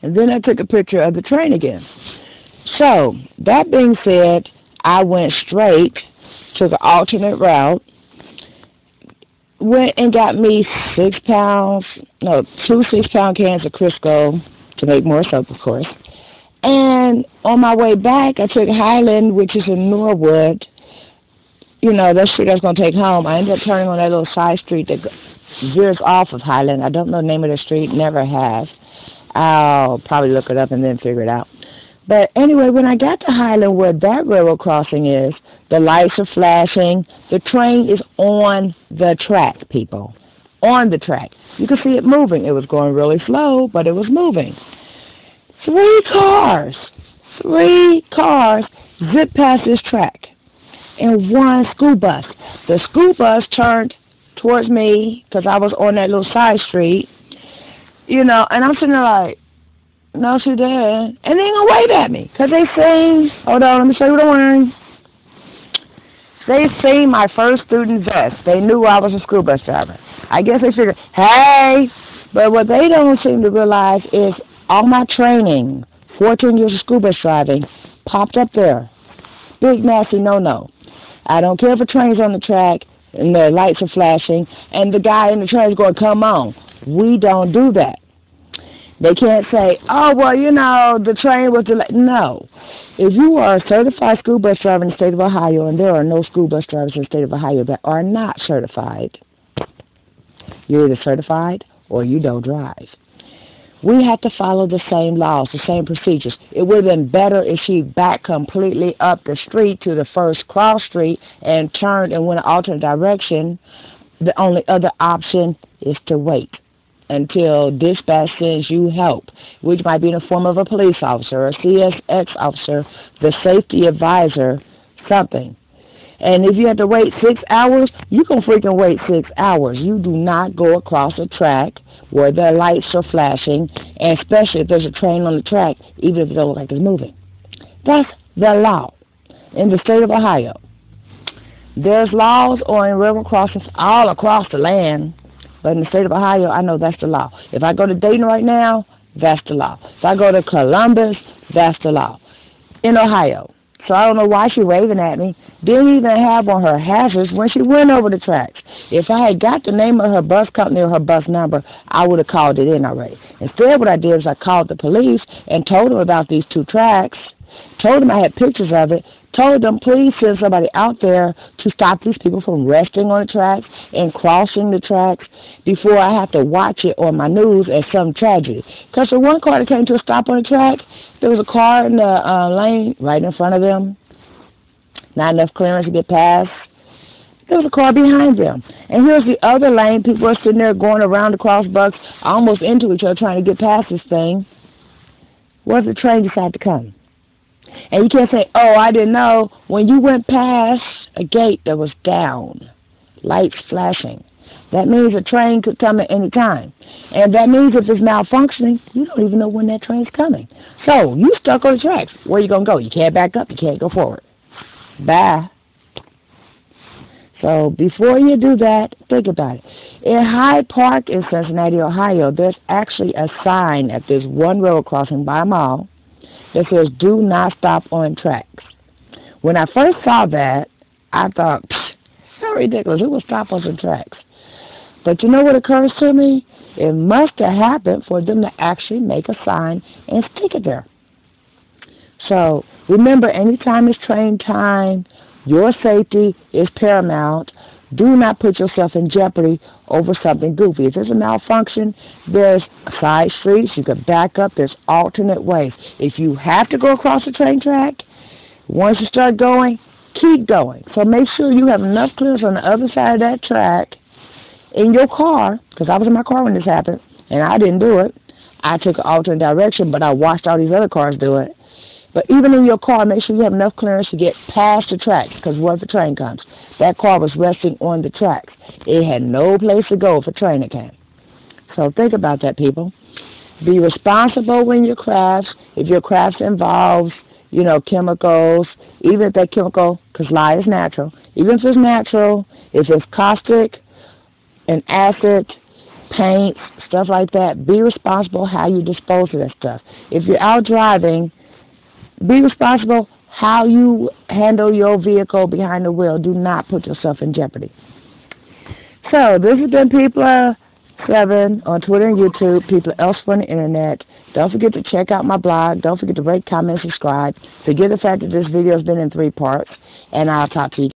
And then I took a picture of the train again. So, that being said, I went straight to the alternate route, went and got me 2 6-pound cans of Crisco to make more soap, of course. And on my way back, I took Highland, which is in Norwood. You know, that street I was going to take home. I ended up turning on that little side street that veers off of Highland. I don't know the name of the street, never have. I'll probably look it up and then figure it out. But anyway, when I got to Highland, where that railroad crossing is, the lights are flashing. The train is on the track, people. On the track. You could see it moving. It was going really slow, but it was moving. 3 cars zipped past this track. And 1 school bus. The school bus turned towards me because I was on that little side street. You know, and I'm sitting there like, no, she didn't. And they ain't gonna wave at me because they seen, hold on, let me show you what I'm wearing. They seen my first student vest. They knew I was a school bus driver. I guess they figured, hey. But what they don't seem to realize is all my training, 14 years of school bus driving, popped up there. Big, nasty no-no. I don't care if a train's on the track and the lights are flashing and the guy in the train's going, come on. We don't do that. They can't say, oh, well, you know, the train was delayed. No. If you are a certified school bus driver in the state of Ohio, and there are no school bus drivers in the state of Ohio that are not certified, you're either certified or you don't drive. We have to follow the same laws, the same procedures. It would have been better if she backed completely up the street to the first cross street and turned and went an alternate direction. The only other option is to wait until dispatch sends you help, which might be in the form of a police officer, a CSX officer, the safety advisor, something. And if you have to wait 6 hours, you can freaking wait 6 hours. You do not go across a track where the lights are flashing, and especially if there's a train on the track, even if it doesn't look like it's moving. That's the law in the state of Ohio. There's laws on railroad crossings all across the land, but in the state of Ohio, I know that's the law. If I go to Dayton right now, that's the law. If I go to Columbus, that's the law. In Ohio. So I don't know why she's waving at me. Didn't even have on her hazards when she went over the tracks. If I had got the name of her bus company or her bus number, I would have called it in already. Instead, what I did is I called the police and told them about these 2 tracks, told them I had pictures of it, told them, please send somebody out there to stop these people from resting on the tracks and crossing the tracks before I have to watch it on my news as some tragedy. Because the one car that came to a stop on the track, there was a car in the lane right in front of them, not enough clearance to get past. There was a car behind them. And here's the other lane. People are sitting there going around the crossbucks, almost into each other, trying to get past this thing. What if the train decided to come? And you can't say, oh, I didn't know. When you went past a gate that was down, lights flashing, that means a train could come at any time. And that means if it's malfunctioning, you don't even know when that train's coming. So you stuck on the tracks. Where are you going to go? You can't back up. You can't go forward. Bye. So before you do that, think about it. In Hyde Park in Cincinnati, Ohio, there's actually a sign at this one railroad crossing by a mall that says, do not stop on tracks. When I first saw that, I thought, how ridiculous, who would stop on some tracks? But you know what occurs to me? It must have happened for them to actually make a sign and stick it there. So remember, anytime it's train time, your safety is paramount. Do not put yourself in jeopardy over something goofy. If there's a malfunction, there's side streets. You can back up. There's alternate ways. If you have to go across the train track, once you start going, keep going. So make sure you have enough clearance on the other side of that track in your car, because I was in my car when this happened, and I didn't do it. I took an alternate direction, but I watched all these other cars do it. But even in your car, make sure you have enough clearance to get past the tracks, because what if the train comes? That car was resting on the tracks. It had no place to go if a train came. So think about that, people. Be responsible when your crafts, if your crafts involves, chemicals, even if that chemical, because lye is natural, even if it's natural, if it's caustic and acid, paints, stuff like that. Be responsible how you dispose of that stuff. If you're out driving, be responsible how you handle your vehicle behind the wheel. Do not put yourself in jeopardy. So, this has been People7 on Twitter and YouTube, People elsewhere on the internet. Don't forget to check out my blog. Don't forget to rate, comment, subscribe. Forget the fact that this video has been in 3 parts. And I'll talk to you.